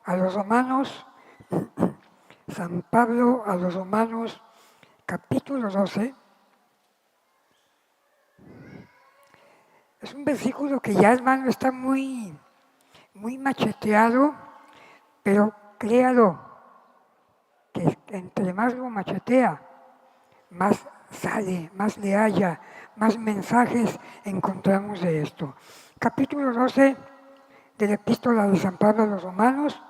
a los Romanos, San Pablo a los Romanos, capítulo 12. Es un versículo que ya, hermano, está muy macheteado, pero créalo, que entre más lo machetea, más sale, más le haya, más mensajes encontramos de esto. Capítulo 12 de la epístola de San Pablo a los Romanos,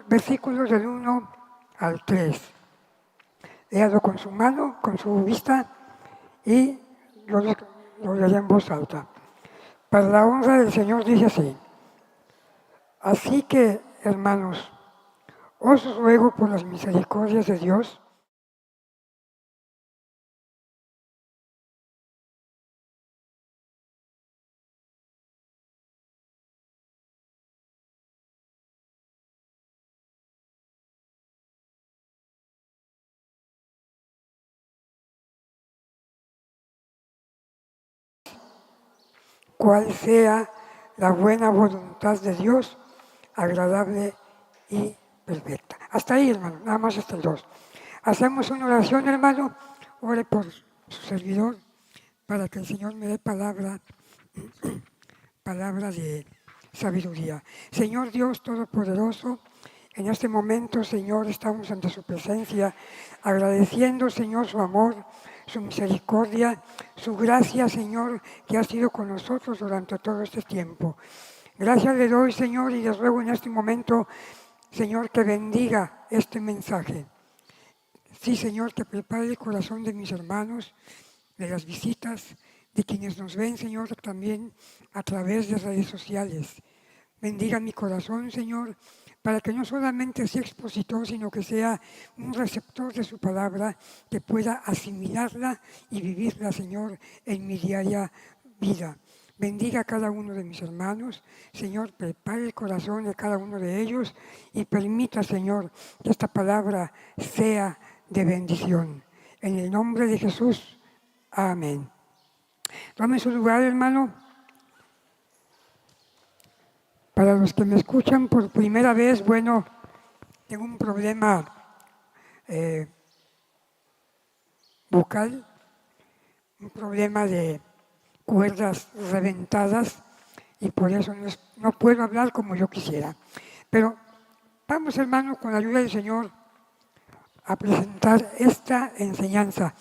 versículos del 1 al 3. Léalo con su mano, con su vista, y lo leeré en voz alta. Para la honra del Señor dice así: así que, hermanos, os ruego por las misericordias de Dios, cuál sea la buena voluntad de Dios, agradable y perfecta. Hasta ahí, hermano, nada más hasta el 2. Hacemos una oración, hermano. Ore por su servidor para que el Señor me dé palabra de sabiduría. Señor Dios Todopoderoso, en este momento, Señor, estamos ante su presencia, agradeciendo, Señor, su amor, su misericordia, su gracia, Señor, que ha sido con nosotros durante todo este tiempo. Gracias le doy, Señor, y les ruego en este momento, Señor, que bendiga este mensaje. Sí, Señor, que prepare el corazón de mis hermanos, de las visitas, de quienes nos ven, Señor, también a través de redes sociales. Bendiga mi corazón, Señor, para que no solamente sea expositor, sino que sea un receptor de su palabra, que pueda asimilarla y vivirla, Señor, en mi diaria vida. Bendiga a cada uno de mis hermanos, Señor, prepare el corazón de cada uno de ellos y permita, Señor, que esta palabra sea de bendición. En el nombre de Jesús, amén. Tome su lugar, hermano. Para los que me escuchan por primera vez, bueno, tengo un problema vocal, un problema de cuerdas reventadas y por eso no puedo hablar como yo quisiera. Pero vamos, hermano, con la ayuda del Señor, a presentar esta enseñanza.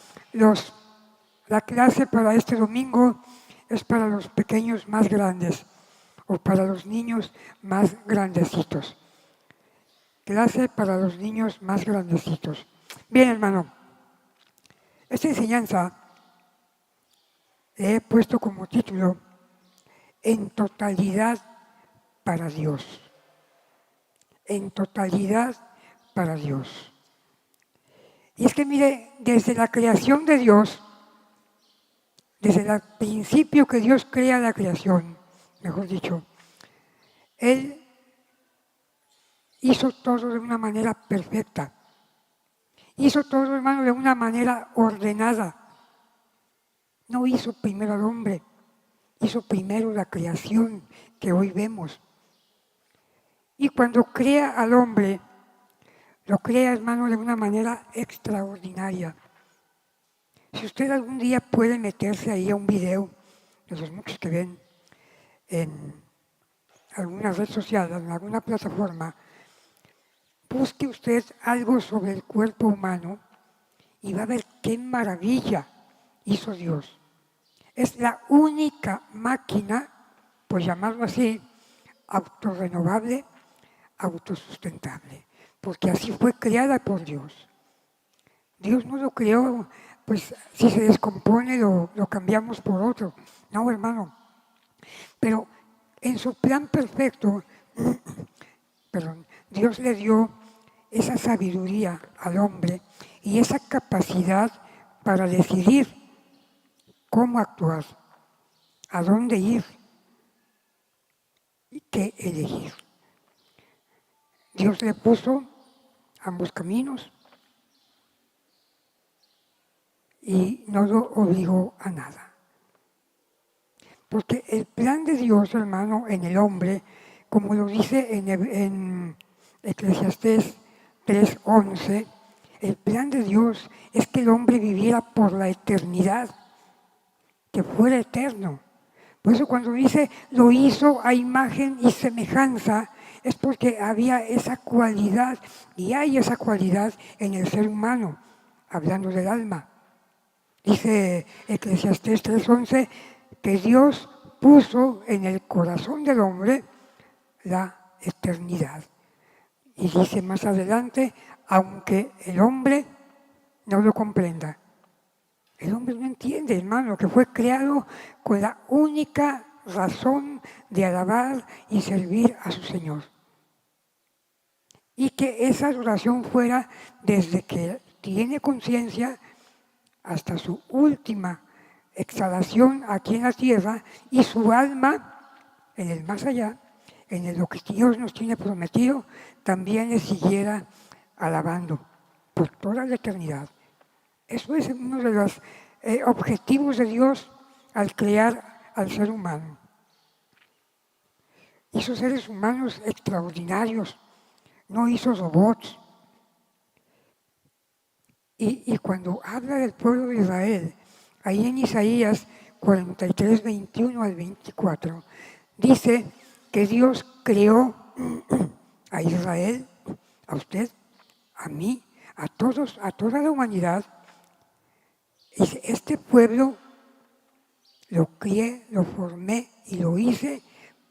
La clase para este domingo es para los pequeños más grandes o para los niños más grandecitos. Clase para los niños más grandecitos. Bien, hermano, esta enseñanza le he puesto como título En totalidad para Dios. En totalidad para Dios. Y es que mire, desde la creación de Dios, desde el principio que Dios crea la creación, mejor dicho, Él hizo todo de una manera perfecta. Hizo todo, hermano, de una manera ordenada. No hizo primero al hombre, hizo primero la creación que hoy vemos. Y cuando crea al hombre, lo crea, hermano, de una manera extraordinaria. Si usted algún día puede meterse ahí a un video, de los muchos que ven en alguna red social, en alguna plataforma, busque usted algo sobre el cuerpo humano y va a ver qué maravilla hizo Dios. Es la única máquina, por llamarlo así, autorrenovable, autosustentable, porque así fue creada por Dios. Dios no lo creó, pues si se descompone lo cambiamos por otro. No, hermano. Pero en su plan perfecto, Dios le dio esa sabiduría al hombre y esa capacidad para decidir cómo actuar, a dónde ir y qué elegir. Dios le puso ambos caminos y no lo obligó a nada. Porque el plan de Dios, hermano, en el hombre, como lo dice en Eclesiastés 3:11, el plan de Dios es que el hombre viviera por la eternidad, que fuera eterno. Por eso cuando dice, lo hizo a imagen y semejanza, es porque había esa cualidad, y hay esa cualidad en el ser humano, hablando del alma. Dice Eclesiastés 3:11 que Dios puso en el corazón del hombre la eternidad. Y dice más adelante, aunque el hombre no lo comprenda. El hombre no entiende, hermano, que fue creado con la única razón de alabar y servir a su Señor. Y que esa adoración fuera desde que tiene conciencia hasta su última exhalación aquí en la tierra y su alma en el más allá, en lo que Dios nos tiene prometido, también le siguiera alabando por toda la eternidad. Eso es uno de los objetivos de Dios al crear al ser humano. Hizo seres humanos extraordinarios, no hizo robots. Y cuando habla del pueblo de Israel, ahí en Isaías 43, 21 al 24, dice que Dios creó a Israel, a usted, a mí, a todos, a toda la humanidad. Dice, este pueblo lo crié, lo formé y lo hice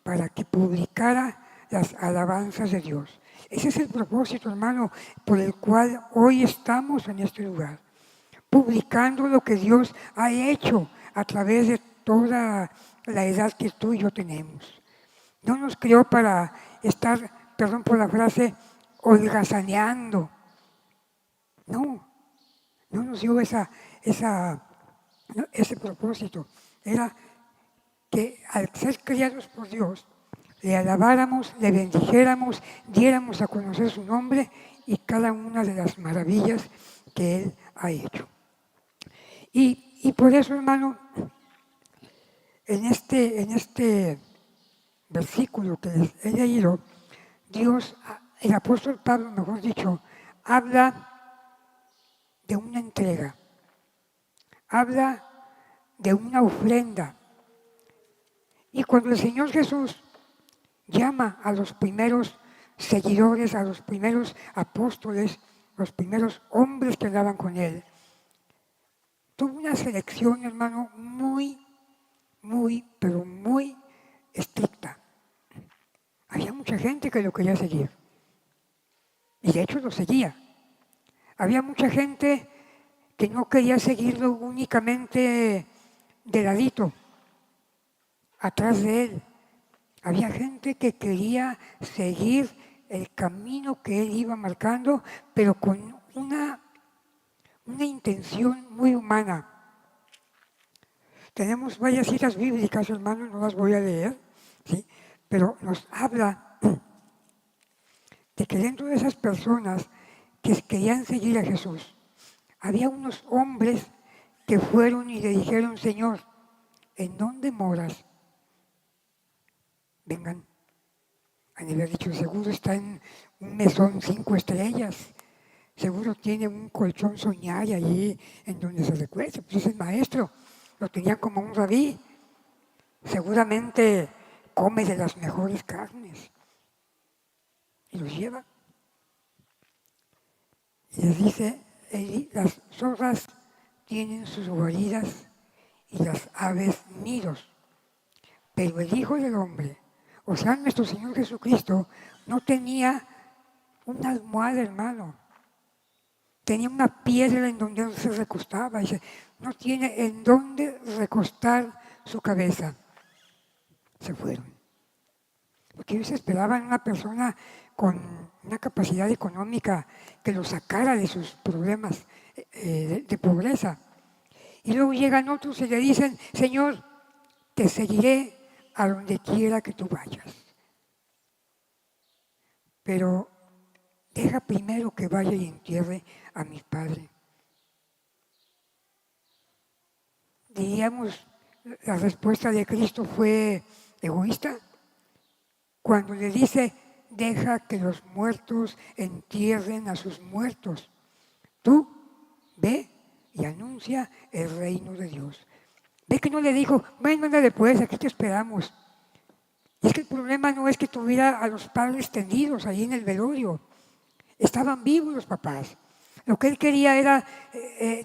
para que publicara las alabanzas de Dios. Ese es el propósito, hermano, por el cual hoy estamos en este lugar, publicando lo que Dios ha hecho a través de toda la edad que tú y yo tenemos. No nos creó para estar, perdón por la frase, holgazaneando. No nos dio ese propósito. Era que al ser criados por Dios, le alabáramos, le bendijéramos, diéramos a conocer su nombre y cada una de las maravillas que Él ha hecho. Y por eso, hermano, en este versículo que les he leído, Dios, el apóstol Pablo, mejor dicho, habla de una entrega, habla de una ofrenda. Y cuando el Señor Jesús llama a los primeros seguidores, a los primeros apóstoles, los primeros hombres que andaban con Él, tuvo una selección, hermano, pero muy estricta. Había mucha gente que lo quería seguir. Y de hecho lo seguía. Había mucha gente que no quería seguirlo únicamente de ladito, atrás de él. Había gente que quería seguir el camino que él iba marcando, pero con una intención muy humana. Tenemos varias citas bíblicas, hermanos, no las voy a leer, ¿sí? Pero nos habla de que dentro de esas personas que querían seguir a Jesús, había unos hombres que fueron y le dijeron, Señor, ¿en dónde moras? Vengan. Han de haber dicho, seguro está en un mesón 5 estrellas, seguro tiene un colchón soñar allí en donde se recuesta, pues es el maestro, lo tenían como un rabí, seguramente come de las mejores carnes. Y los lleva. Y les dice, las zorras tienen sus guaridas y las aves nidos, pero el Hijo del Hombre, o sea, nuestro Señor Jesucristo, no tenía una almohada, hermano. Tenía una piedra en donde él se recostaba. Dice, no tiene en dónde recostar su cabeza. Se fueron. Porque ellos esperaban una persona con una capacidad económica que los sacara de sus problemas de pobreza. Y luego llegan otros y le dicen, Señor, te seguiré a donde quiera que tú vayas. Pero deja primero que vaya y entierre a mi padre. Diríamos, la respuesta de Cristo fue egoísta. cuando le dice, deja que los muertos entierren a sus muertos. Tú ve y anuncia el reino de Dios. Ve que no le dijo, bueno, ándale pues, aquí te esperamos. Y es que el problema no es que tuviera a los padres tendidos ahí en el velorio. Estaban vivos los papás. Lo que él quería era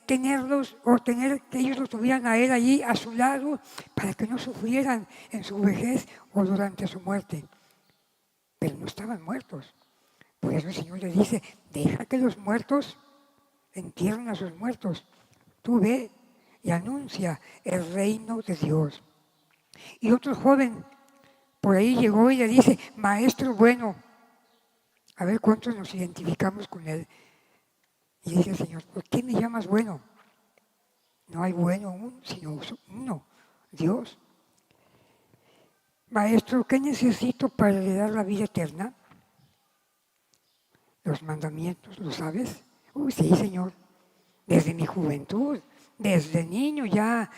tenerlos o tener que ellos lo tuvieran a él allí a su lado para que no sufrieran en su vejez o durante su muerte. Pero no estaban muertos. Por eso el Señor le dice, deja que los muertos entierren a sus muertos. Tú ve y anuncia el reino de Dios. Y otro joven por ahí llegó y le dice, maestro bueno. A ver cuántos nos identificamos con él. Y dice el Señor, ¿por qué me llamas bueno? No hay bueno sino uno, Dios. Maestro, ¿qué necesito para heredar la vida eterna? Los mandamientos, ¿lo sabes? Sí, Señor. Desde mi juventud, desde niño ya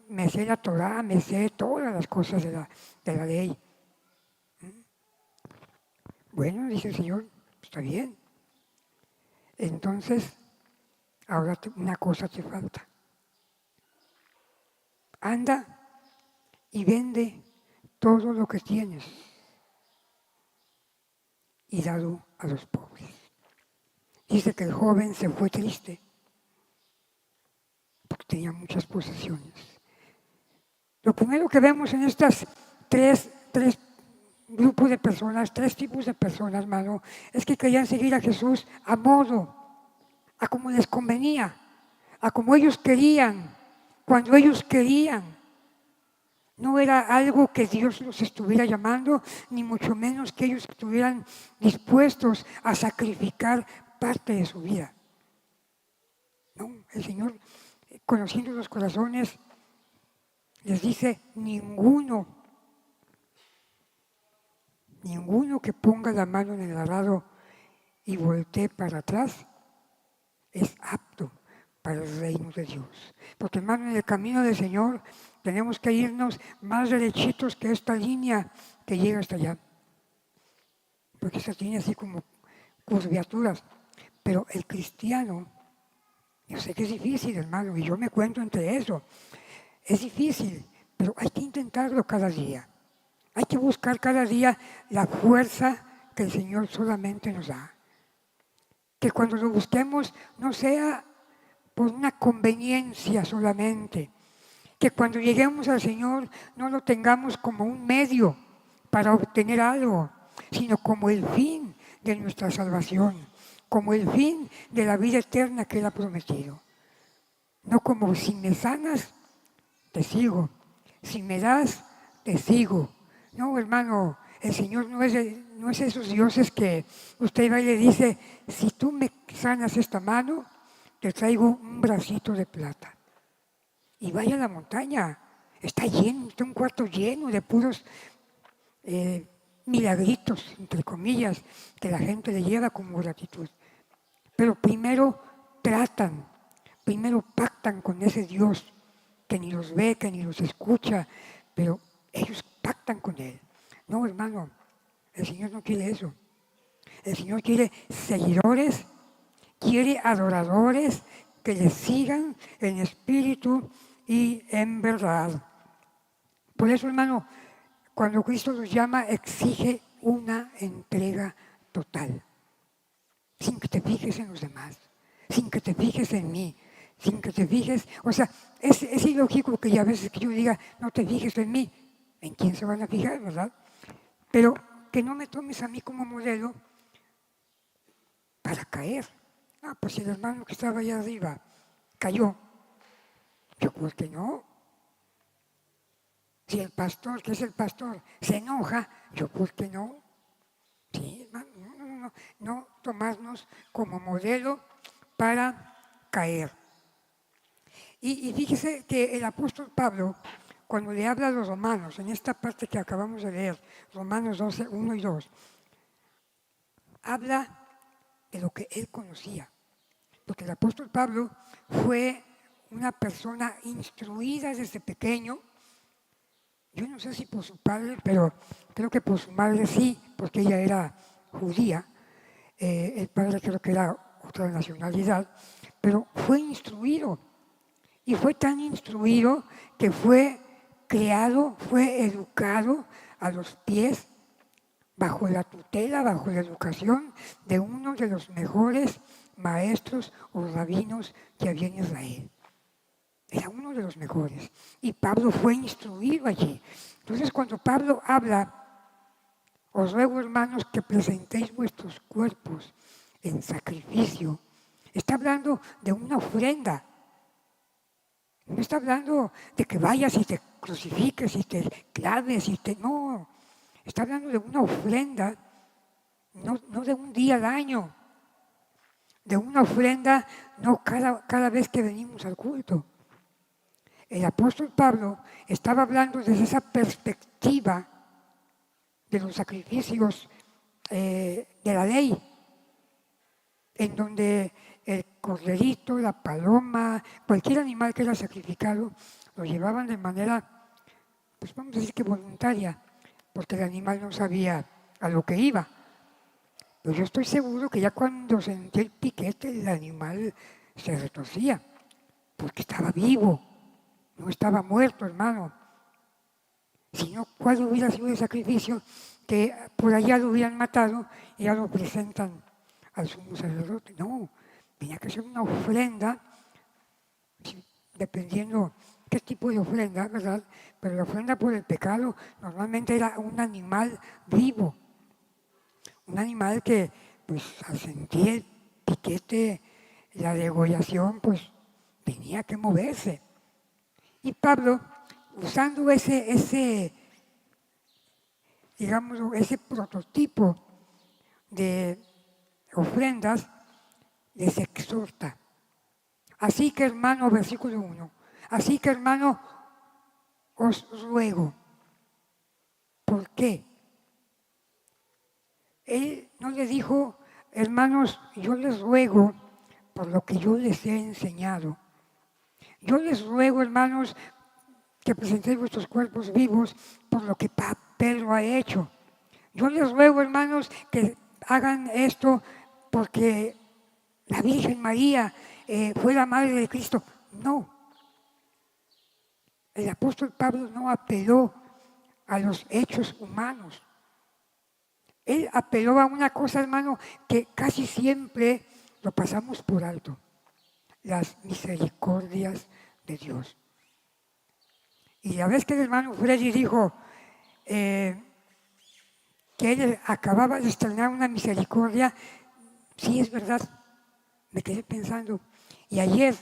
me sé la Torá, me sé todas las cosas de la ley. Bueno, dice el Señor, está bien. Entonces, ahora una cosa te falta. Anda y vende todo lo que tienes y dalo a los pobres. Dice que el joven se fue triste porque tenía muchas posesiones. Lo primero que vemos en estas tres grupos de personas, tres tipos de personas, hermano, es que querían seguir a Jesús a modo, a como les convenía, a como ellos querían, cuando ellos querían. No era algo que Dios los estuviera llamando, ni mucho menos que ellos estuvieran dispuestos a sacrificar parte de su vida. No, el Señor, conociendo los corazones, les dice, ninguno que ponga la mano en el arado y voltee para atrás es apto para el reino de Dios. Porque, hermano, en el camino del Señor tenemos que irnos más derechitos que esta línea que llega hasta allá. Porque esta tiene así como curviaturas. Pero el cristiano, yo sé que es difícil, hermano, y yo me cuento entre eso. Es difícil, pero hay que intentarlo cada día. Hay que buscar cada día la fuerza que el Señor solamente nos da. Que cuando lo busquemos no sea por una conveniencia solamente. Que cuando lleguemos al Señor no lo tengamos como un medio para obtener algo, sino como el fin de nuestra salvación, como el fin de la vida eterna que Él ha prometido. No como si me sanas, te sigo. Si me das, te sigo. No, hermano, el Señor no es esos dioses que usted va y le dice, si tú me sanas esta mano, te traigo un bracito de plata. Y vaya a la montaña, está lleno, está un cuarto lleno de puros milagritos, entre comillas, que la gente le lleva como gratitud. Pero primero tratan, primero pactan con ese Dios que ni los ve, que ni los escucha, pero ellos pactan con Él. No, hermano, el Señor no quiere eso. El Señor quiere seguidores, quiere adoradores que le sigan en espíritu y en verdad. Por eso, hermano, cuando Cristo los llama, exige una entrega total, sin que te fijes en los demás, sin que te fijes en mí, sin que te fijes, o sea, es ilógico que ya a veces que yo diga, no te fijes en mí, ¿en quién se van a fijar, verdad? Pero que no me tomes a mí como modelo para caer. Ah, pues si el hermano que estaba allá arriba cayó, yo pues que no. Si el pastor, que es el pastor, se enoja, yo pues que no. Sí, hermano, no tomarnos como modelo para caer. Y fíjese que el apóstol Pablo, cuando le habla a los romanos, en esta parte que acabamos de leer, Romanos 12, 1 y 2, habla de lo que él conocía. Porque el apóstol Pablo fue una persona instruida desde pequeño Yo no sé si por su padre, pero creo que por su madre sí, porque ella era judía. El padre creo que era otra nacionalidad, pero fue instruido. Y fue tan instruido que fue creado, fue educado a los pies, bajo la tutela, bajo la educación de uno de los mejores maestros o rabinos que había en Israel. Era uno de los mejores. Y Pablo fue instruido allí. Entonces, cuando Pablo habla, os ruego, hermanos, que presentéis vuestros cuerpos en sacrificio, está hablando de una ofrenda. No está hablando de que vayas y te crucifiques y te claves y te... No, está hablando de una ofrenda, no de un día al año, de una ofrenda no cada vez que venimos al culto. El apóstol Pablo estaba hablando desde esa perspectiva de los sacrificios de la ley, en donde el corderito, la paloma, cualquier animal que era sacrificado, lo llevaban de manera, pues vamos a decir que voluntaria, porque el animal no sabía a lo que iba. Pero yo estoy seguro que ya cuando sentí el piquete, el animal se retorcía, porque estaba vivo, no estaba muerto, hermano. Si no, ¿cuál hubiera sido el sacrificio que por allá lo hubieran matado y ya lo presentan al sumo sacerdote? No, tenía que ser una ofrenda, dependiendo qué tipo de ofrenda, ¿verdad? Pero la ofrenda por el pecado normalmente era un animal vivo, un animal que, pues, al sentir el piquete, la degollación, pues, tenía que moverse. Y Pablo, usando digamos, ese prototipo de ofrendas, les exhorta. Así que, hermano, versículo 1, así que, hermano, os ruego. ¿Por qué? Él no le dijo, hermanos, yo les ruego por lo que yo les he enseñado. Yo les ruego, hermanos, que presentéis vuestros cuerpos vivos por lo que Pedro ha hecho. Yo les ruego, hermanos, que hagan esto porque la Virgen María fue la madre de Cristo. No. El apóstol Pablo no apeló a los hechos humanos. Él apeló a una cosa, hermano, que casi siempre lo pasamos por alto. Las misericordias de Dios. Y la vez que el hermano Freddy dijo que él acababa de estrenar una misericordia, sí es verdad, me quedé pensando. Y ayer,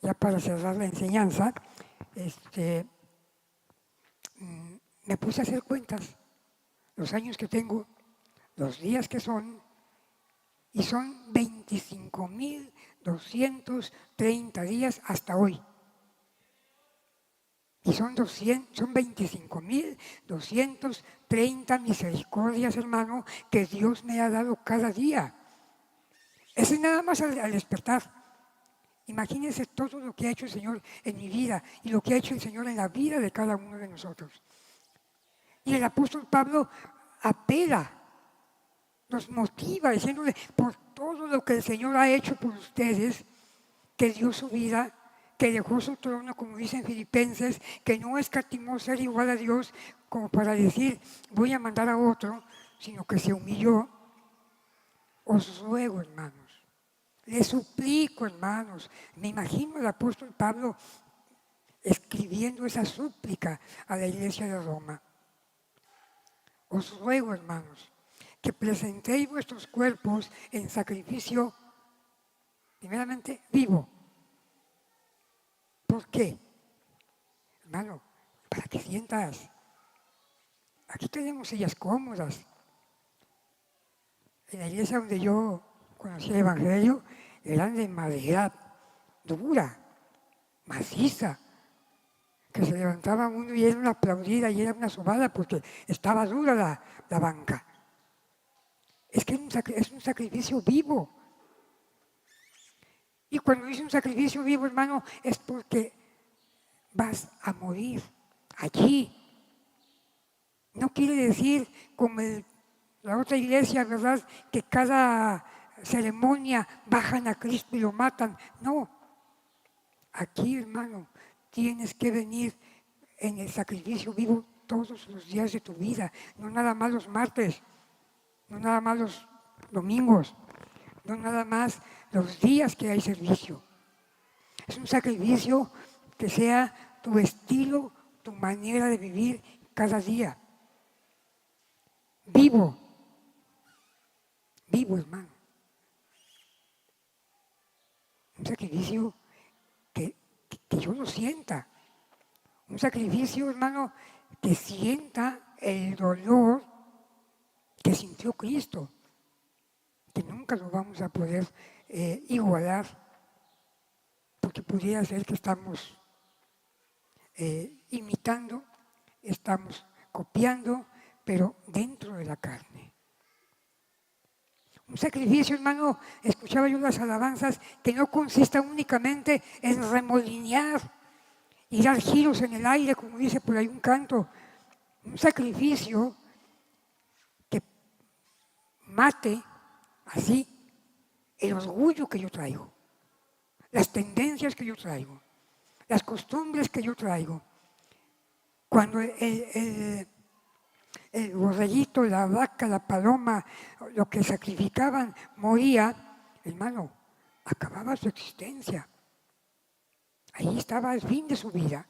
ya para cerrar la enseñanza, me puse a hacer cuentas, los años que tengo, los días que son, y son 25.230 días hasta hoy. Y son 25.230 misericordias, hermano, que Dios me ha dado cada día. Ese es nada más al despertar. Imagínense todo lo que ha hecho el Señor en mi vida y lo que ha hecho el Señor en la vida de cada uno de nosotros. Y el apóstol Pablo apela, nos motiva diciéndole por todo lo que el Señor ha hecho por ustedes, que dio su vida, que dejó su trono, como dicen Filipenses, que no escatimó ser igual a Dios como para decir voy a mandar a otro, sino que se humilló. Os ruego, hermanos, les suplico, hermanos, me imagino al apóstol Pablo escribiendo esa súplica a la iglesia de Roma. Os ruego, hermanos, que presentéis vuestros cuerpos en sacrificio, primeramente, vivo. ¿Por qué? Hermano, para que sientas. Aquí tenemos sillas cómodas. En la iglesia donde yo conocí el Evangelio, eran de madera dura, maciza, que se levantaba uno y era una aplaudida y era una sobada porque estaba dura la banca. Es que es un sacrificio vivo. Y cuando dice un sacrificio vivo, hermano, es porque vas a morir allí. No quiere decir como la otra iglesia, ¿verdad?, que cada ceremonia bajan a Cristo y lo matan. No, aquí, hermano, tienes que venir en el sacrificio vivo todos los días de tu vida, no nada más los martes, no nada más los domingos, no nada más los días que hay servicio. Es un sacrificio que sea tu estilo, tu manera de vivir cada día. Vivo, hermano. Un sacrificio que yo lo sienta. Un sacrificio, hermano, que sienta el dolor que sintió Cristo, que nunca lo vamos a poder igualar, porque pudiera ser que estamos imitando, estamos copiando, pero dentro de la carne. Un sacrificio, hermano, escuchaba yo las alabanzas, que no consista únicamente en remolinear y dar giros en el aire, como dice por ahí un canto. Un sacrificio que mate así el orgullo que yo traigo, las tendencias que yo traigo, las costumbres que yo traigo. Cuando el borreguito, la vaca, la paloma, lo que sacrificaban, moría, hermano, acababa su existencia. Ahí estaba el fin de su vida.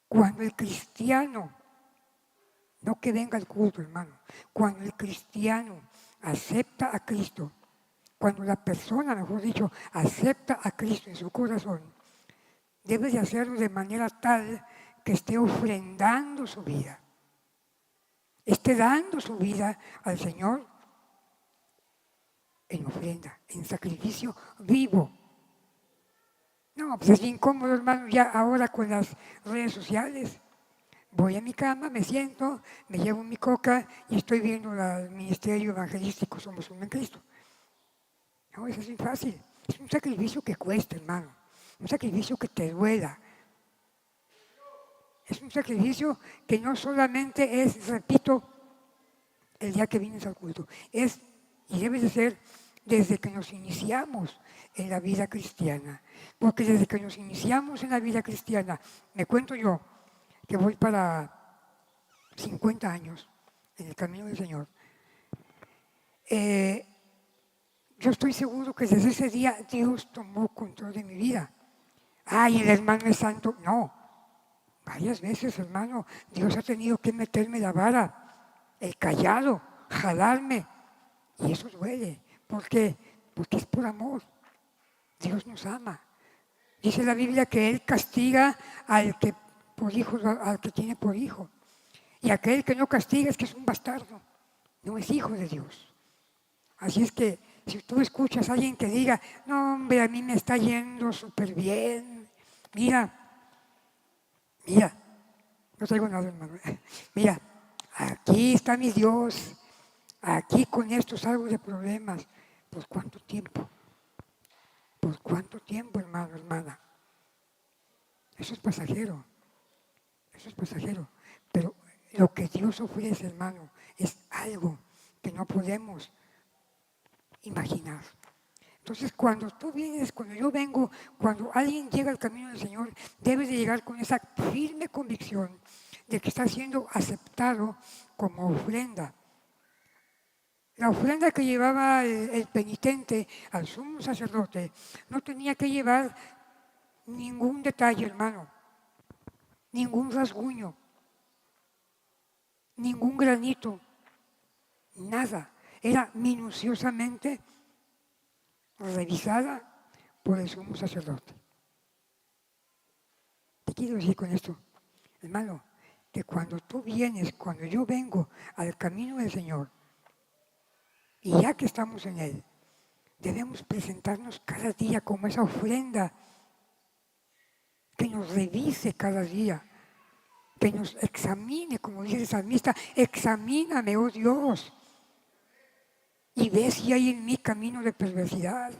Cuando el cristiano, no que venga al culto, hermano, cuando el cristiano acepta a Cristo, cuando la persona, mejor dicho, acepta a Cristo en su corazón, debe de hacerlo de manera tal que esté ofrendando su vida, esté dando su vida al Señor en ofrenda, en sacrificio vivo. No, pues es bien cómodo, hermano, ya ahora con las redes sociales. Voy a mi cama, me siento, me llevo mi coca y estoy viendo el ministerio evangelístico Somos Uno en Cristo. No, eso es muy fácil. Es un sacrificio que cuesta, hermano. Un sacrificio que te duela. Es un sacrificio que no solamente es, repito, el día que vienes al culto. Es y debe de ser desde que nos iniciamos en la vida cristiana. Porque desde que nos iniciamos en la vida cristiana, me cuento yo, que voy para 50 años en el camino del Señor, yo estoy seguro que desde ese día Dios tomó control de mi vida. Ay, el hermano es santo. No, varias veces, hermano, Dios ha tenido que meterme la vara, el callado, jalarme. Y eso duele. ¿Por qué? Porque es por amor. Dios nos ama. Dice la Biblia que Él castiga al que por hijo, al que tiene por hijo. Y aquel que no castiga es que es un bastardo. No es hijo de Dios. Así es que si tú escuchas a alguien que diga, no hombre, a mí me está yendo súper bien. Mira, no traigo nada, hermano. Mira, aquí está mi Dios. Aquí con esto salgo de problemas. ¿Por cuánto tiempo? ¿Por cuánto tiempo, hermano, hermana? Eso es pasajero. Eso es pasajero. Pero lo que Dios ofrece, hermano, es algo que no podemos imaginar. Entonces, cuando tú vienes, cuando yo vengo, cuando alguien llega al camino del Señor, debes de llegar con esa firme convicción de que está siendo aceptado como ofrenda. La ofrenda que llevaba el penitente al sumo sacerdote no tenía que llevar ningún detalle, hermano, ningún rasguño, ningún granito, nada. Era minuciosamente revisada por el sumo sacerdote. ¿Qué quiero decir con esto? Hermano, que cuando tú vienes, cuando yo vengo al camino del Señor, y ya que estamos en Él, debemos presentarnos cada día como esa ofrenda que nos revise cada día, que nos examine, como dice el salmista, examíname, oh Dios, y ve si hay en mí camino de perversidad,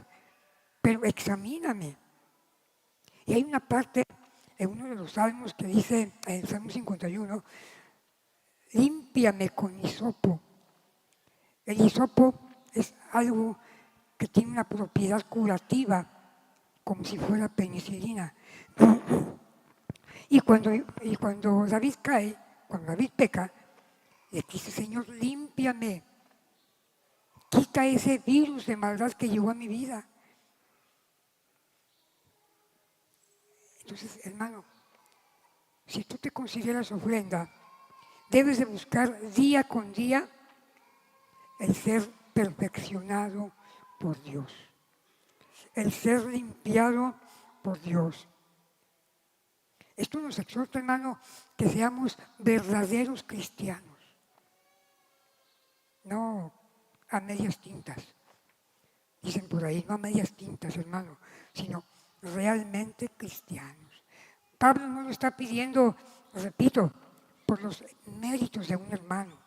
pero examíname. Y hay una parte en uno de los salmos que dice, en el Salmo 51, límpiame con hisopo. El hisopo es algo que tiene una propiedad curativa, como si fuera penicilina. Y cuando David cae, cuando David peca, le dice, Señor, límpiame, quita ese virus de maldad que llegó a mi vida. Entonces, hermano, si tú te consideras ofrenda, debes de buscar día con día el ser perfeccionado por Dios, el ser limpiado por Dios. Esto nos exhorta, hermano, que seamos verdaderos cristianos, no a medias tintas. Dicen por ahí, no a medias tintas, hermano, sino realmente cristianos. Pablo no lo está pidiendo, repito, por los méritos de un hermano.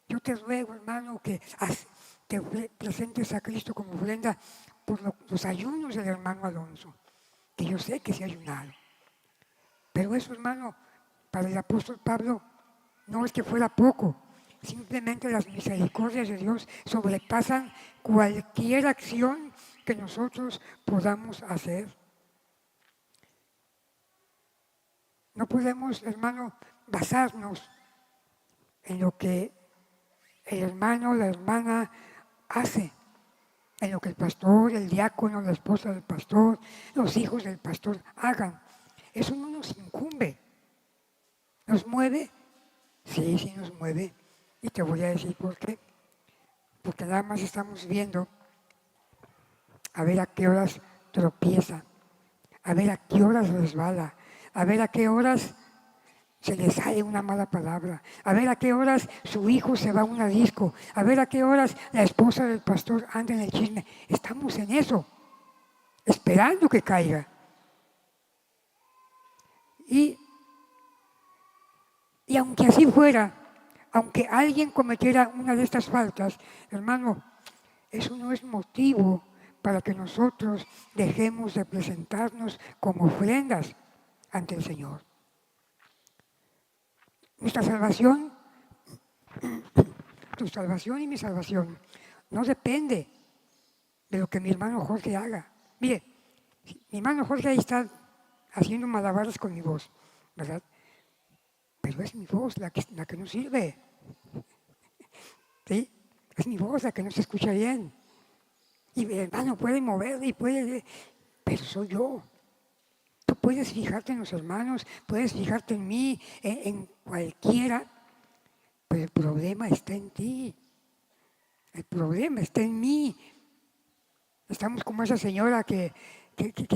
Yo te ruego, hermano, que te presentes a Cristo como ofrenda por los ayunos del hermano Alonso, que yo sé que se ha ayunado. Pero eso, hermano, para el apóstol Pablo no es que fuera poco. Simplemente las misericordias de Dios sobrepasan cualquier acción que nosotros podamos hacer. No podemos, hermano, basarnos en lo que el hermano o la hermana hace, en lo que el pastor, el diácono, la esposa del pastor, los hijos del pastor hagan. Eso no nos incumbe. ¿Nos mueve? Sí nos mueve. Y te voy a decir por qué. Porque nada más estamos viendo a ver a qué horas tropieza, a ver a qué horas resbala, a ver a qué horas se le sale una mala palabra, a ver a qué horas su hijo se va a una disco, a ver a qué horas la esposa del pastor anda en el chisme. Estamos en eso, esperando que caiga. Y aunque así fuera, aunque alguien cometiera una de estas faltas, hermano, eso no es motivo para que nosotros dejemos de presentarnos como ofrendas ante el Señor. Nuestra salvación, tu salvación y mi salvación, no depende de lo que mi hermano Jorge haga. Mire, mi hermano Jorge ahí está haciendo malabares con mi voz, ¿verdad? Pero es mi voz la que no sirve. ¿Sí? Es mi voz la que no se escucha bien. Y mi hermano puede mover y puede, pero soy yo. Tú puedes fijarte en los hermanos, puedes fijarte en mí, en cualquiera, pero el problema está en ti. El problema está en mí. Estamos como esa señora que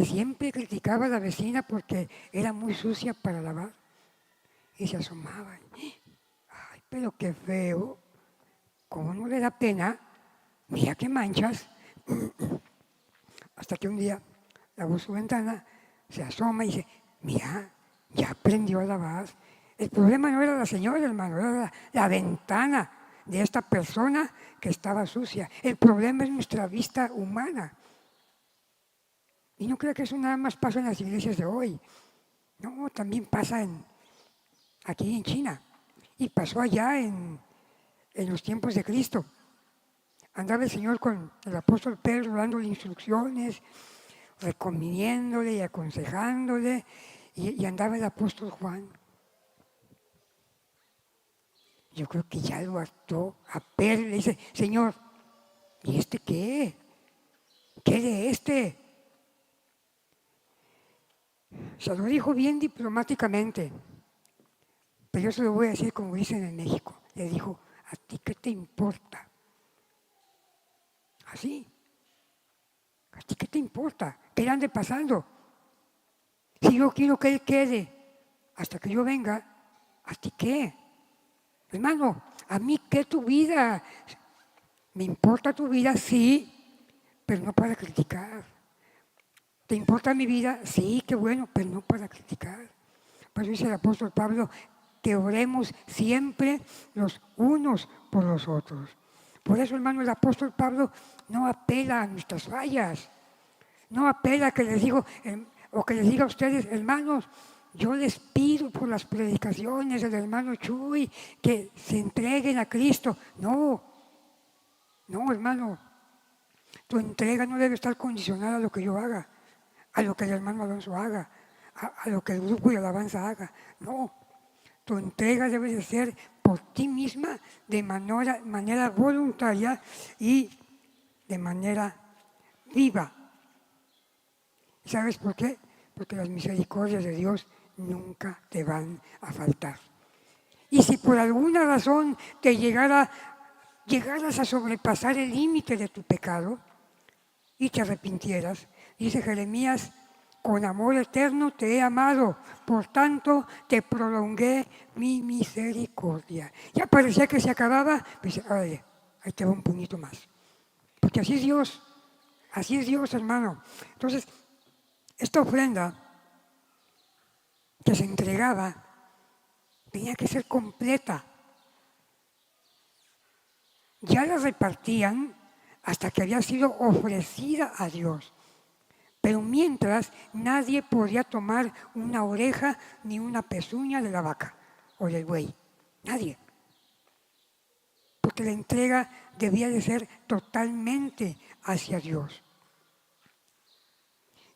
siempre criticaba a la vecina porque era muy sucia para lavar. Y se asomaba. Ay, pero qué feo. ¿Cómo no le da pena? Mira qué manchas. Hasta que un día lavó su ventana, se asoma y dice, mira, ya aprendió a lavar. El problema no era la señora, hermano, era la ventana de esta persona que estaba sucia. El problema es nuestra vista humana. Y no creo que eso nada más pasa en las iglesias de hoy. No, también pasa aquí en China. Y pasó allá en los tiempos de Cristo. Andaba el Señor con el apóstol Pedro dándole instrucciones, reconviniéndole y aconsejándole, y andaba el apóstol Juan. Yo creo que ya lo hartó a Pedro y le dice, Señor, ¿y este qué? ¿Qué de este? Se lo dijo bien diplomáticamente, pero yo se lo voy a decir como dicen en México. Le dijo, ¿a ti qué te importa? Así. ¿A ti qué te importa? ¿Qué le ande pasando? Si yo quiero que él quede hasta que yo venga, ¿a ti qué? Hermano, ¿a mí qué tu vida? ¿Me importa tu vida? Sí, pero no para criticar. ¿Te importa mi vida? Sí, qué bueno, pero no para criticar. Por eso dice el apóstol Pablo que oremos siempre los unos por los otros. Por eso, hermano, el apóstol Pablo no apela a nuestras fallas. No apela a que les digo, o que les diga a ustedes, hermanos, Yo les pido por las predicaciones del hermano Chuy que se entreguen a Cristo. No, hermano, tu entrega no debe estar condicionada a lo que yo haga, a lo que el hermano Alonso haga, a lo que el grupo de alabanza haga. No, tu entrega debe de ser por ti misma, de manera voluntaria y de manera viva. ¿Sabes por qué? Porque las misericordias de Dios nunca te van a faltar. Y si por alguna razón te llegaras a sobrepasar el límite de tu pecado y te arrepintieras, dice Jeremías, con amor eterno te he amado, por tanto te prolongué mi misericordia. Ya parecía que se acababa, pues órale, ahí te va un puñito más. Porque así es Dios, hermano. Entonces, esta ofrenda que se entregaba tenía que ser completa. Ya la repartían hasta que había sido ofrecida a Dios. Pero mientras, nadie podía tomar una oreja ni una pezuña de la vaca o del buey. Nadie. Porque la entrega debía de ser totalmente hacia Dios.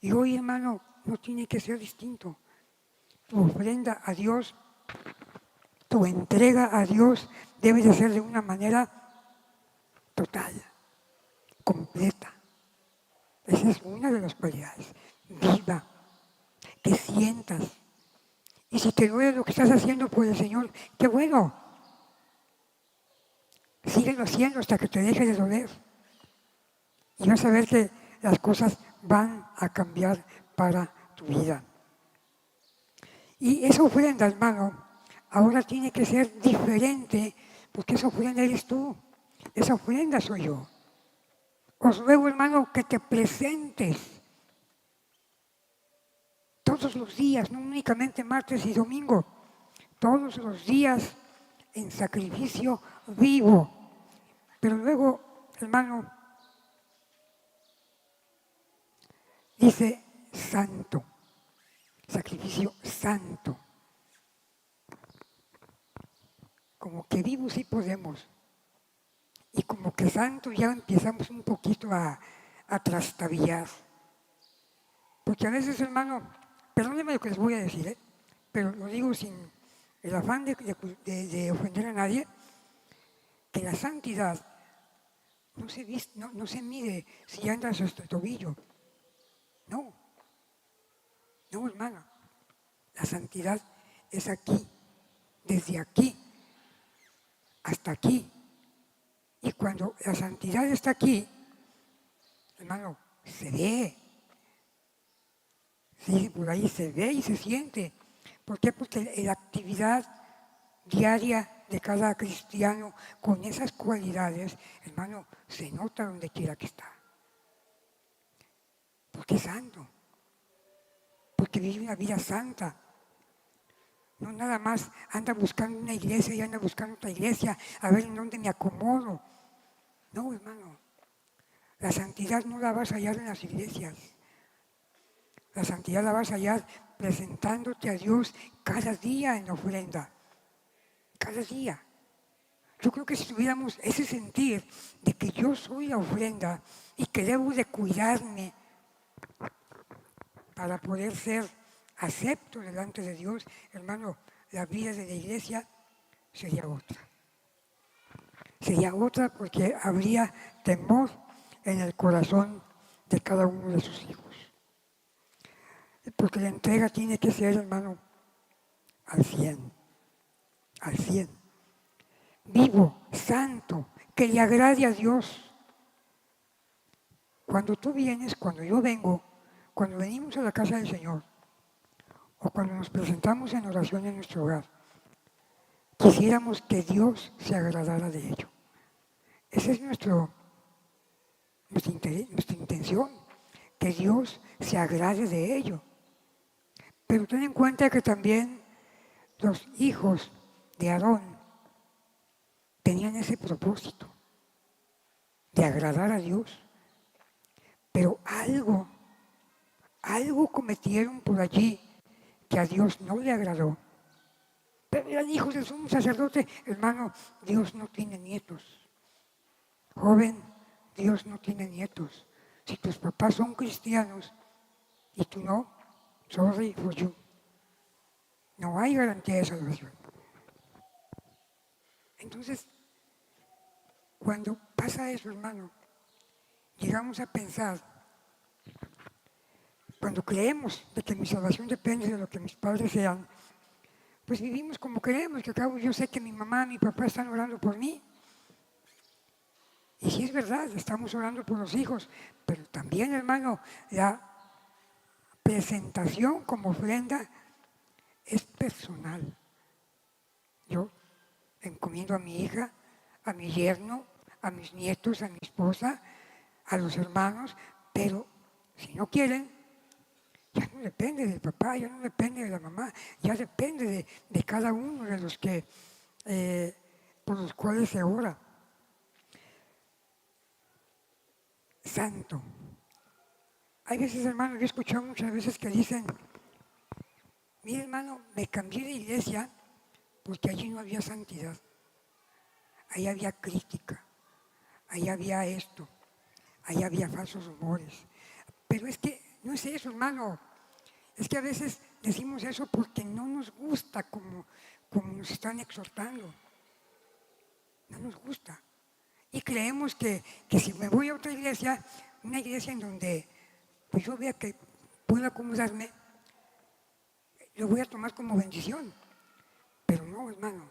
Y hoy, hermano, no tiene que ser distinto. Tu ofrenda a Dios, tu entrega a Dios debe de ser de una manera total, completa. Esa es una de las cualidades. Viva, que sientas. Y si te duele lo que estás haciendo por el Señor, qué bueno. Síguelo haciendo hasta que te deje de doler. Y vas a ver que las cosas van a cambiar para tu vida. Y esa ofrenda, hermano, ahora tiene que ser diferente, porque esa ofrenda eres tú. Esa ofrenda soy yo. Os ruego, hermano, que te presentes todos los días, no únicamente martes y domingo, todos los días en sacrificio vivo. Pero luego, hermano, dice santo, sacrificio santo. Como que vivo sí podemos. Y como que santo ya empezamos un poquito a trastabillar. Porque a veces, hermano, perdónenme lo que les voy a decir, pero lo digo sin el afán de ofender a nadie, que la santidad no se mide si andas hasta el tobillo. No, hermano. La santidad es aquí, desde aquí hasta aquí. Y cuando la santidad está aquí, hermano, se ve. Sí, por ahí se ve y se siente. ¿Por qué? Porque la actividad diaria de cada cristiano con esas cualidades, hermano, se nota donde quiera que está. Porque es santo. Porque vive una vida santa. No nada más anda buscando una iglesia y anda buscando otra iglesia a ver en dónde me acomodo. No, hermano. La santidad no la vas a hallar en las iglesias. La santidad la vas a hallar presentándote a Dios cada día en ofrenda. Cada día. Yo creo que si tuviéramos ese sentir de que yo soy la ofrenda y que debo de cuidarme para poder ser acepto delante de Dios, hermano, la vida de la iglesia sería otra. Sería otra porque habría temor en el corazón de cada uno de sus hijos. Porque la entrega tiene que ser, hermano, al 100. Al 100. Vivo, santo, que le agrade a Dios. Cuando tú vienes, cuando yo vengo, cuando venimos a la casa del Señor, o cuando nos presentamos en oración en nuestro hogar, quisiéramos que Dios se agradara de ello. Esa es nuestra intención, que Dios se agrade de ello. Pero ten en cuenta que también los hijos de Aarón tenían ese propósito de agradar a Dios. Pero algo cometieron por allí que a Dios no le agradó. Pero eran hijos del sumo sacerdote. Hermano, Dios no tiene nietos. Joven, Dios no tiene nietos. Si tus papás son cristianos y tú no, sorry for you. No hay garantía de salvación. Entonces, cuando pasa eso, hermano, llegamos a pensar, cuando creemos de que mi salvación depende de lo que mis padres sean, pues vivimos como queremos, que acabo yo sé que mi mamá, mi papá están orando por mí. Y sí es verdad, estamos orando por los hijos, pero también, hermano, la presentación como ofrenda es personal. Yo encomiendo a mi hija, a mi yerno, a mis nietos, a mi esposa, a los hermanos, pero si no quieren, ya no depende del papá, ya no depende de la mamá, ya depende de cada uno de los que por los cuales se ora. Santo. Hay veces, hermano, yo he escuchado muchas veces que dicen, mire, hermano, me cambié de iglesia porque allí no había santidad, ahí había crítica, ahí había esto, ahí había falsos rumores. Pero es que no es eso, hermano. Es que a veces decimos eso porque no nos gusta como nos están exhortando. No nos gusta. Y creemos que si me voy a otra iglesia, una iglesia en donde pues yo vea que puedo acomodarme, lo voy a tomar como bendición. Pero no, hermano.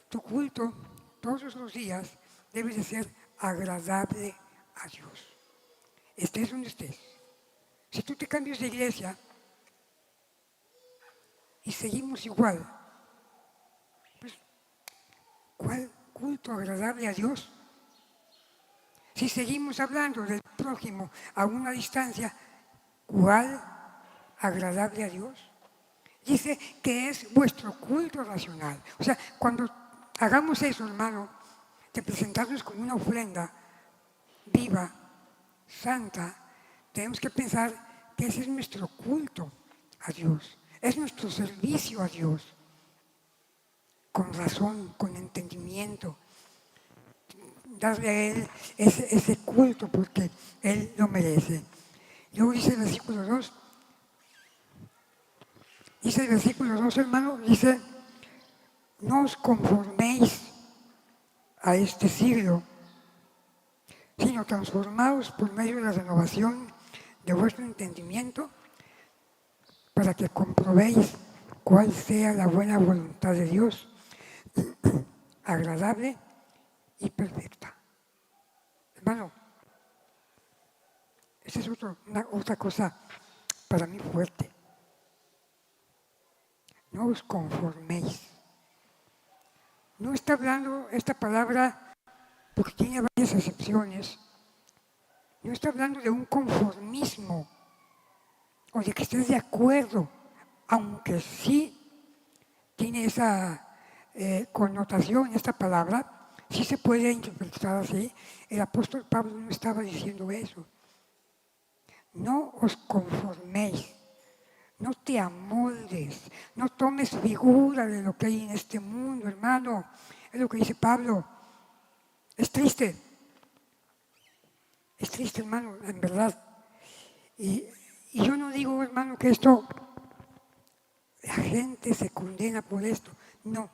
Tu culto todos los días debe de ser agradable a Dios. Estés donde estés. Si tú te cambias de iglesia y seguimos igual, pues, ¿cuál culto agradable a Dios? Si seguimos hablando del prójimo a una distancia, ¿cuál agradable a Dios? Dice que es vuestro culto racional. O sea, cuando hagamos eso, hermano, de presentarnos como una ofrenda viva, santa, tenemos que pensar que ese es nuestro culto a Dios, es nuestro servicio a Dios, con razón, con entendimiento, darle a Él ese culto porque Él lo merece. Luego dice el versículo 2, hermano, dice, no os conforméis a este siglo, sino transformaos por medio de la renovación de vuestro entendimiento para que comprobéis cuál sea la buena voluntad de Dios, agradable y perfecta. Hermano, esa es otra cosa para mí fuerte. No os conforméis. No está hablando esta palabra, porque tiene varias excepciones, no está hablando de un conformismo o de que estés de acuerdo, aunque sí tiene esa connotación, esta palabra, sí se puede interpretar así. El apóstol Pablo no estaba diciendo eso. No os conforméis, no te amoldes, no tomes figura de lo que hay en este mundo, hermano. Es lo que dice Pablo. Es triste, hermano, en verdad. Y yo no digo, hermano, que la gente se condena por esto, no.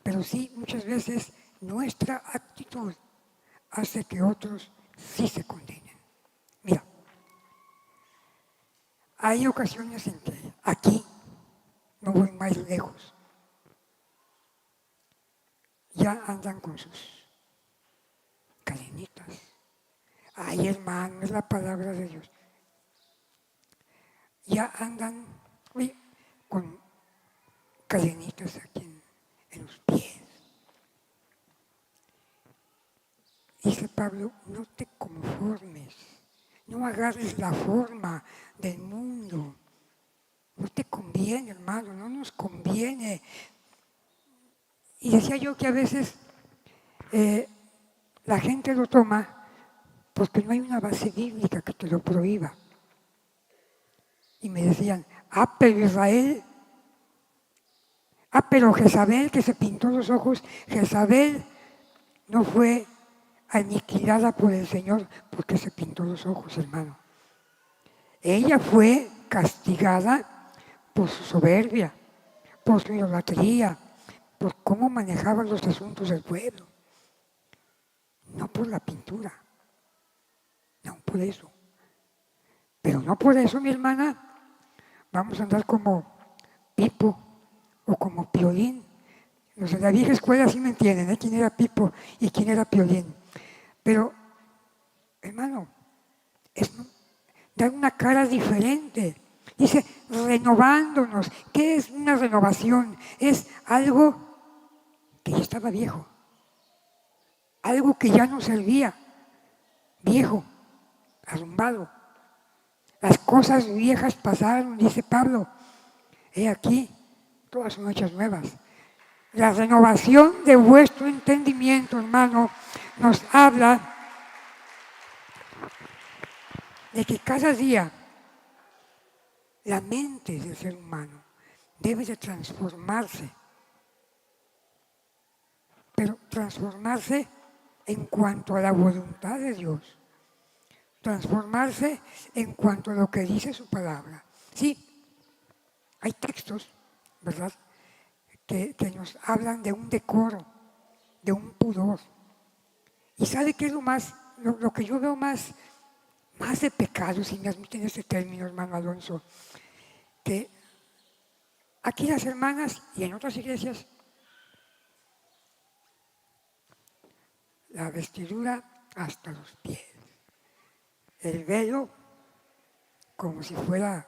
Pero sí, muchas veces nuestra actitud hace que otros sí se condenen. Mira, hay ocasiones en que aquí, no voy más lejos, ya andan con sus cadenitas. Ay, hermano, es la palabra de Dios. Ya andan con cadenitas aquí en los pies. Dice Pablo, no te conformes, no agarres la forma del mundo. No te conviene, hermano, no nos conviene. Y decía yo que a veces la gente lo toma porque no hay una base bíblica que te lo prohíba. Y me decían, Pero Israel, pero Jezabel, que se pintó los ojos, Jezabel no fue aniquilada por el Señor porque se pintó los ojos, hermano. Ella fue castigada por su soberbia, por su idolatría, por cómo manejaba los asuntos del pueblo. No por la pintura, no por eso. Pero no por eso, mi hermana, vamos a andar como Pipo o como Piolín. Los de la vieja escuela sí me entienden, ¿eh? ¿Quién era Pipo y quién era Piolín? Pero, hermano, es dar una cara diferente. Dice, renovándonos. ¿Qué es una renovación? Es algo que ya estaba viejo. Algo que ya no servía. Viejo, arrumbado. Las cosas viejas pasaron, dice Pablo. He aquí, todas son hechas nuevas. La renovación de vuestro entendimiento, hermano, nos habla de que cada día la mente del ser humano debe de transformarse, pero transformarse en cuanto a la voluntad de Dios, transformarse en cuanto a lo que dice su palabra. Sí, hay textos, ¿verdad?, que nos hablan de un decoro, de un pudor. ¿Y sabe qué es lo que yo veo más de pecado, si me admiten ese término, hermano Alonso? Que aquí las hermanas y en otras iglesias, la vestidura hasta los pies, el velo como si fuera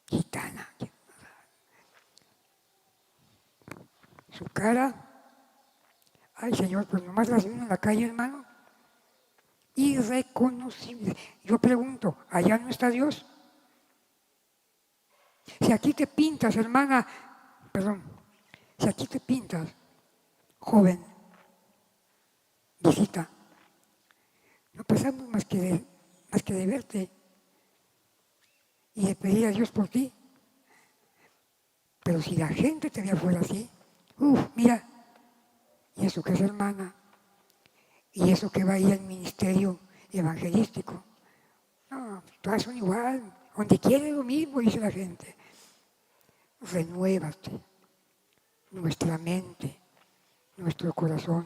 gitana, su cara, ay Señor, pues nomás las veo en la calle, hermano, irreconocible. Yo pregunto, ¿allá no está Dios? Si aquí te pintas, hermana, si aquí te pintas, joven, visita, no pasamos más que de verte y de pedir a Dios por ti. Pero si la gente te ve afuera así, mira, y eso que es hermana, y eso que va ahí al ministerio evangelístico, no, todas son igual, donde quiere lo mismo, dice la gente. Renuévate, nuestra mente, nuestro corazón.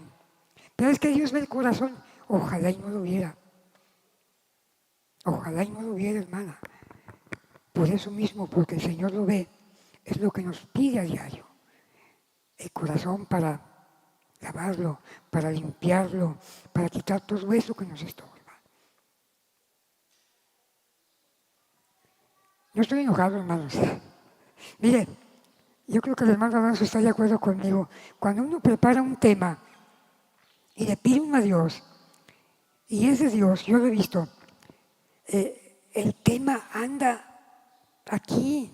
Pero es que Dios ve el corazón, ojalá y no lo viera. Ojalá y no lo viera, hermana. Por eso mismo, porque el Señor lo ve, es lo que nos pide a diario. El corazón para lavarlo, para limpiarlo, para quitar todo eso que nos estorba. No estoy enojado, hermanos. Mire, yo creo que el hermano Alonso está de acuerdo conmigo. Cuando uno prepara un tema y le pide uno a Dios, y ese Dios, yo lo he visto, el tema anda aquí.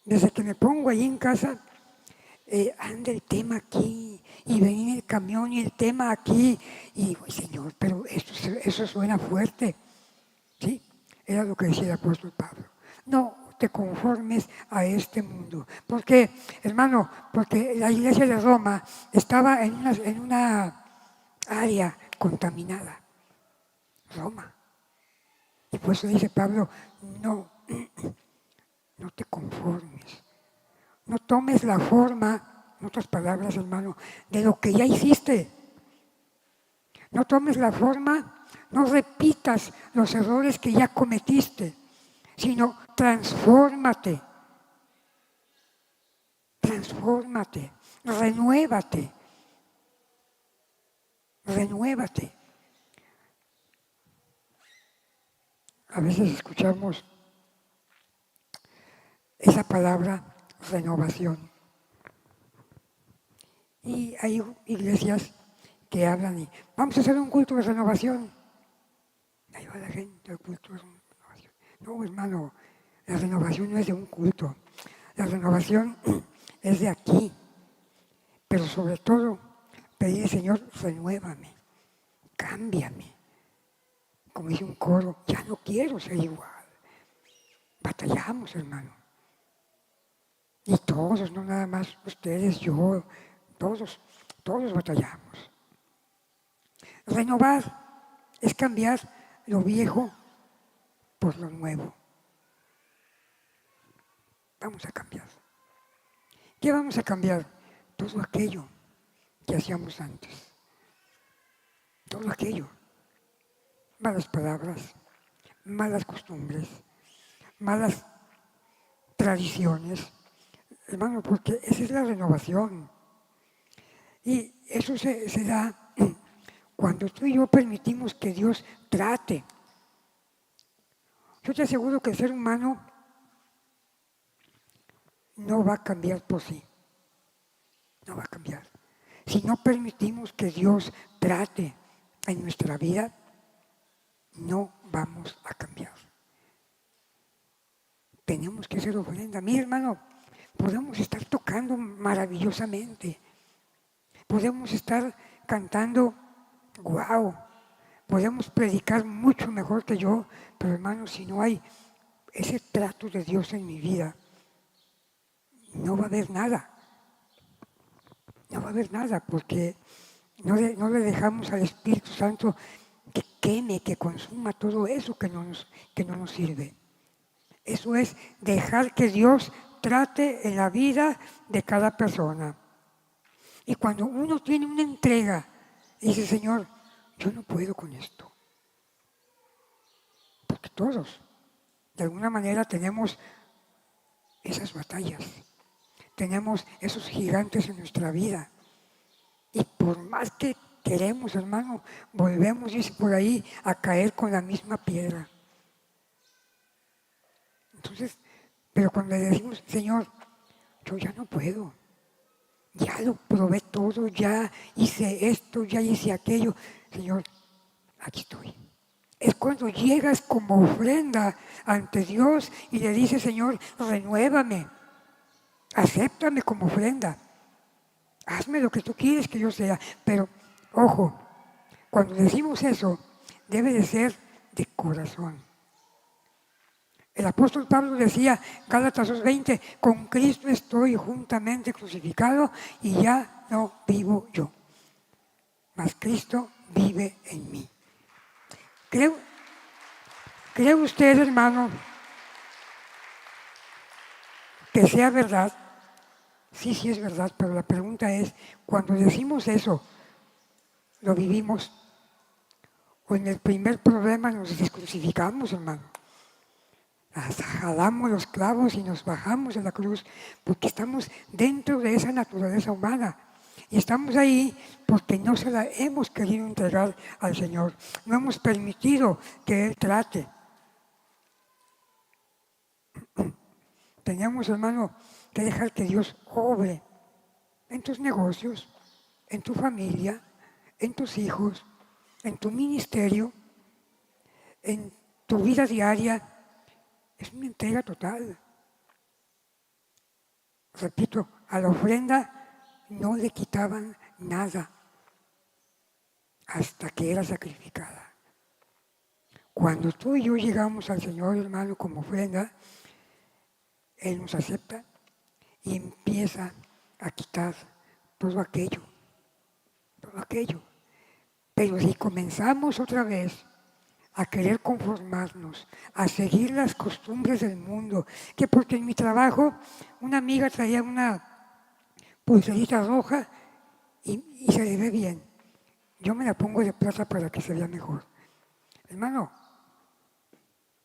Desde que me pongo ahí en casa, anda el tema aquí, y ven en el camión y el tema aquí, y digo, Señor, pero eso suena fuerte. ¿Sí? Era lo que decía el apóstol Pablo. No te conformes a este mundo. ¿Por qué, hermano? Porque la iglesia de Roma estaba en una área contaminada. Roma. Y por eso dice Pablo, no te conformes. No tomes la forma, en otras palabras, hermano, de lo que ya hiciste. No tomes la forma, no repitas los errores que ya cometiste, sino transfórmate, renuévate. A veces escuchamos esa palabra renovación. Y hay iglesias que hablan y vamos a hacer un culto de renovación. Ahí va la gente al culto de renovación. No, hermano, la renovación no es de un culto. La renovación es de aquí. Pero sobre todo, pedir, Señor, renuévame, cámbiame. Como dice un coro, ya no quiero ser igual. batallamos, hermano. Y todos, no nada más ustedes, yo, todos batallamos. Renovar es cambiar lo viejo por lo nuevo. Vamos a cambiar. ¿Qué vamos a cambiar? Todo aquello que hacíamos antes. Todo aquello. Malas palabras, malas costumbres, malas tradiciones. Hermano, porque esa es la renovación. Y eso se da cuando tú y yo permitimos que Dios trate. Yo te aseguro que el ser humano no va a cambiar por sí. No va a cambiar. Si no permitimos que Dios trate en nuestra vida, no vamos a cambiar. Tenemos que hacer ofrenda. Mi hermano, podemos estar tocando maravillosamente. Podemos estar cantando, wow. Podemos predicar mucho mejor que yo, pero hermano, si no hay ese trato de Dios en mi vida, no va a haber nada. No va a haber nada porque no le dejamos al Espíritu Santo que queme, que consuma todo eso que no nos sirve. Eso es dejar que Dios trate en la vida de cada persona. Y cuando uno tiene una entrega, dice, Señor, yo no puedo con esto. Porque todos, de alguna manera, tenemos esas batallas. Tenemos esos gigantes en nuestra vida. Y por más que queremos, hermano, volvemos, dice por ahí, a caer con la misma piedra. Entonces, pero cuando le decimos, Señor, yo ya no puedo. Ya lo probé todo, ya hice esto, ya hice aquello. Señor, aquí estoy. Es cuando llegas como ofrenda ante Dios y le dices, Señor, renuévame, acéptame como ofrenda. Hazme lo que tú quieres que yo sea. Pero, ojo, cuando decimos eso, debe de ser de corazón. El apóstol Pablo decía, Gálatas 2:20, con Cristo estoy juntamente crucificado y ya no vivo yo, mas Cristo vive en mí. ¿Cree usted, hermano, que sea verdad? Sí, sí es verdad, pero la pregunta es, cuando decimos eso, ¿lo vivimos? ¿O en el primer problema nos descrucificamos, hermano? Jalamos los clavos y nos bajamos de la cruz porque estamos dentro de esa naturaleza humana. Y estamos ahí porque no se la hemos querido entregar al Señor. No hemos permitido que Él trate. Tenemos, hermano, que dejar que Dios obre en tus negocios, en tu familia, en tus hijos, en tu ministerio, en tu vida diaria. Es una entrega total. Repito, a la ofrenda no le quitaban nada hasta que era sacrificada. Cuando tú y yo llegamos al Señor, hermano, como ofrenda, Él nos acepta y empieza a quitar todo aquello, todo aquello. Pero si comenzamos otra vez a querer conformarnos, a seguir las costumbres del mundo, que porque en mi trabajo una amiga traía una pulserita roja y se le ve bien. Yo me la pongo de plata para que se vea mejor. Hermano,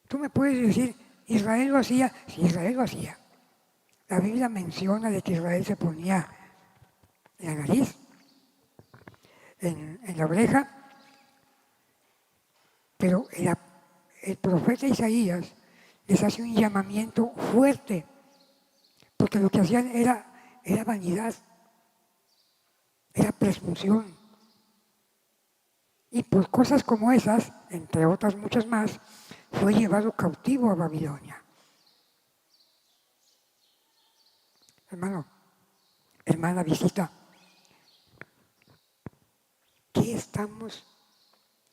tú me puedes decir, Israel lo hacía. Sí, Israel lo hacía. La Biblia menciona de que Israel se ponía en la nariz, en la oreja, pero el profeta Isaías les hace un llamamiento fuerte, porque lo que hacían era vanidad, era presunción. Y por cosas como esas, entre otras muchas más, fue llevado cautivo a Babilonia. Hermano, hermana, visita, ¿qué estamos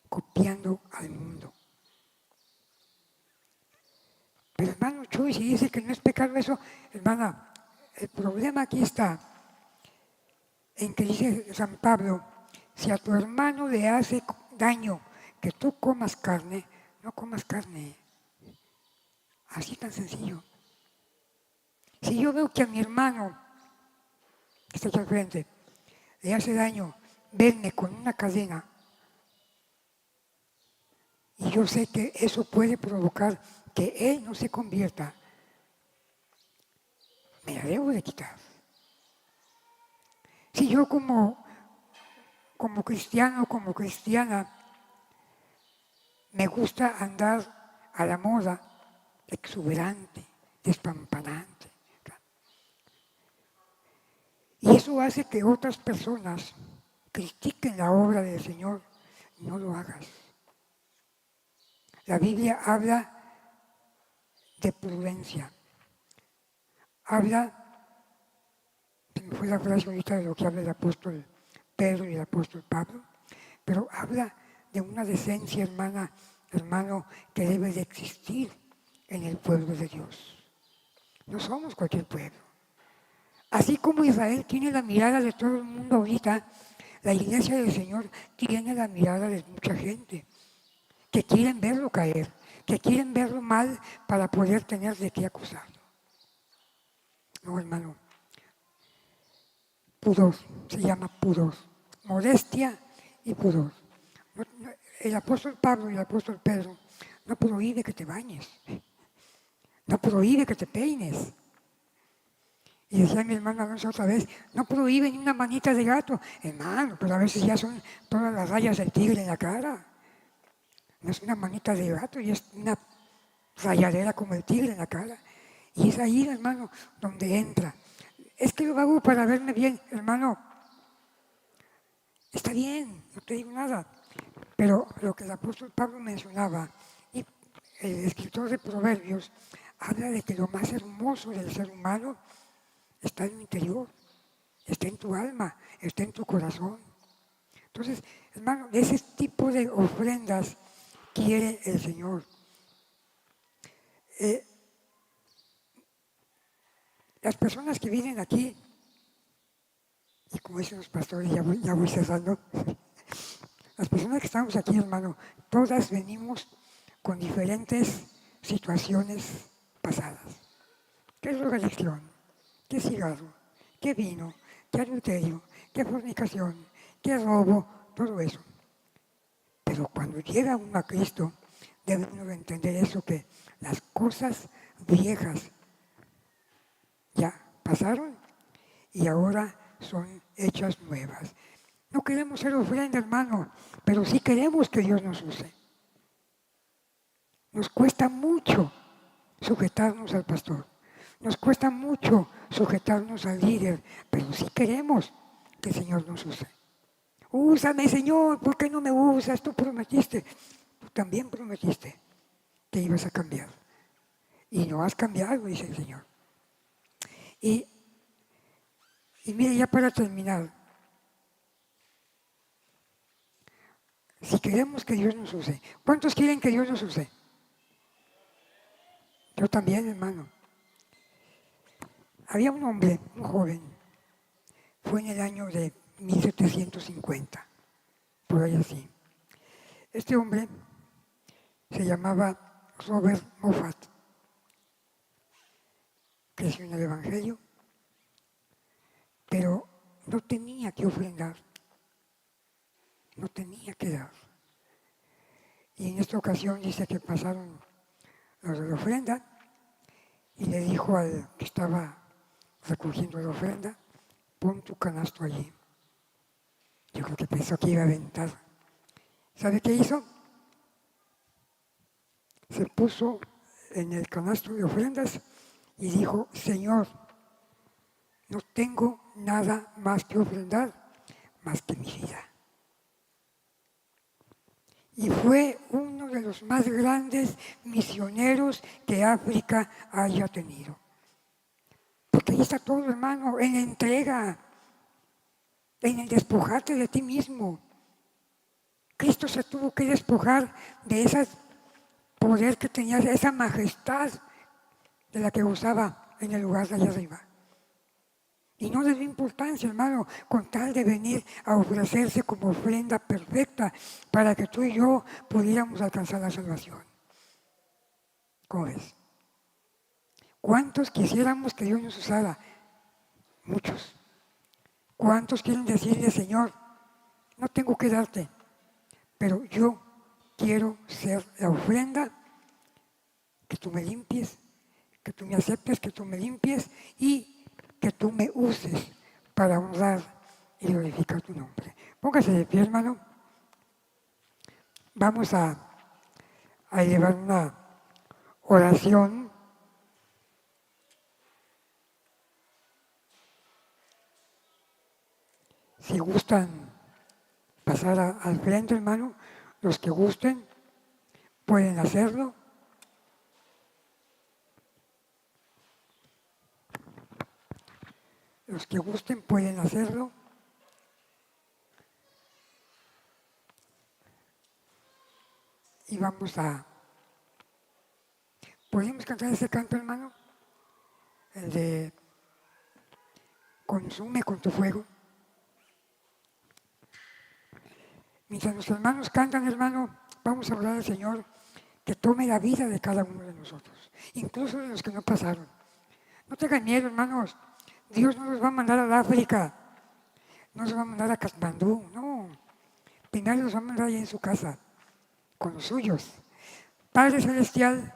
copiando al mundo? Pero hermano Chuy, si dice que no es pecado eso, hermana, el problema aquí está en que dice San Pablo, si a tu hermano le hace daño que tú comas carne, no comas carne. Así tan sencillo. Si yo veo que a mi hermano, que está aquí al frente, le hace daño verme con una cadena, y yo sé que eso puede provocar que él no se convierta, me la debo de quitar. Si yo como cristiano, como cristiana, me gusta andar a la moda, exuberante, despampanante, y eso hace que otras personas critiquen la obra del Señor, no lo hagas. La Biblia habla de prudencia. Habla, se me fue la frase ahorita de lo que habla el apóstol Pedro y el apóstol Pablo, pero habla de una decencia, hermano, que debe de existir en el pueblo de Dios. No somos cualquier pueblo. Así como Israel tiene la mirada de todo el mundo ahorita, la iglesia del Señor tiene la mirada de mucha gente que quieren verlo caer, que quieren verlo mal para poder tener de qué acusarlo. No, hermano. Pudor, se llama pudor. Modestia y pudor. El apóstol Pablo y el apóstol Pedro no prohíbe que te bañes, no prohíbe que te peines. Y decía mi hermano Alonso otra vez, no prohíbe ni una manita de gato. Hermano, pero a veces ya son todas las rayas del tigre en la cara. No es una manita de gato y es una rayadera como el tigre en la cara. Y es ahí, hermano, donde entra. Es que lo hago para verme bien, hermano. Está bien, no te digo nada. Pero lo que el apóstol Pablo mencionaba, y el escritor de Proverbios, habla de que lo más hermoso del ser humano está en el interior, está en tu alma, está en tu corazón. Entonces, hermano, de ese tipo de ofrendas quiere el Señor. Las personas que vienen aquí, y como dicen los pastores, ya voy cerrando, las personas que estamos aquí, hermano, todas venimos con diferentes situaciones pasadas. ¿Qué es drogadicción? ¿Qué cigarro? ¿Qué vino? ¿Qué adulterio? ¿Qué fornicación? ¿Qué robo? Todo eso. Pero cuando llega uno a Cristo, debe uno entender eso, que las cosas viejas ya pasaron y ahora son hechas nuevas. No queremos ser ofrenda, hermano, pero sí queremos que Dios nos use. Nos cuesta mucho sujetarnos al pastor. Nos cuesta mucho sujetarnos al líder, pero sí queremos que el Señor nos use. Úsame, Señor, ¿por qué no me usas? Tú prometiste. Tú también prometiste que ibas a cambiar. Y no has cambiado, dice el Señor. Y mire, ya para terminar, si queremos que Dios nos use, ¿cuántos quieren que Dios nos use? Yo también, hermano. Había un hombre, un joven, fue en el año de 1750, por ahí así. Este hombre se llamaba Robert Moffat, creció en el Evangelio, pero no tenía que ofrendar, no tenía que dar. Y en esta ocasión dice que pasaron los de la ofrenda y le dijo al que estaba recogiendo la ofrenda, pon tu canasto allí. Yo creo que pensó que iba a aventar. ¿Sabe qué hizo? Se puso en el canasto de ofrendas y dijo, Señor, no tengo nada más que ofrendar, más que mi vida. Y fue uno de los más grandes misioneros que África haya tenido. Porque ahí está todo, hermano, en la entrega, en el despojarte de ti mismo. Cristo se tuvo que despojar de ese poder que tenía, esa majestad de la que usaba en el lugar de allá arriba. Y no le dio importancia, hermano, con tal de venir a ofrecerse como ofrenda perfecta para que tú y yo pudiéramos alcanzar la salvación. ¿Cómo ves? ¿Cuántos quisiéramos que Dios nos usara? Muchos. ¿Cuántos quieren decirle, Señor, no tengo que darte, pero yo quiero ser la ofrenda, que tú me limpies, que tú me aceptes, que tú me limpies y que tú me uses para honrar y glorificar tu nombre? Póngase de pie, hermano. Vamos a elevar una oración. Si gustan pasar al frente, hermano, los que gusten pueden hacerlo. Los que gusten pueden hacerlo. Y vamos a... ¿Podemos cantar ese canto, hermano? El de consume con tu fuego. Mientras los hermanos cantan, hermano, vamos a orar al Señor que tome la vida de cada uno de nosotros, incluso de los que no pasaron. No tengan miedo, hermanos. Dios no los va a mandar al África, no los va a mandar a Katmandú, no. Primero los va a mandar ahí en su casa, con los suyos. Padre Celestial,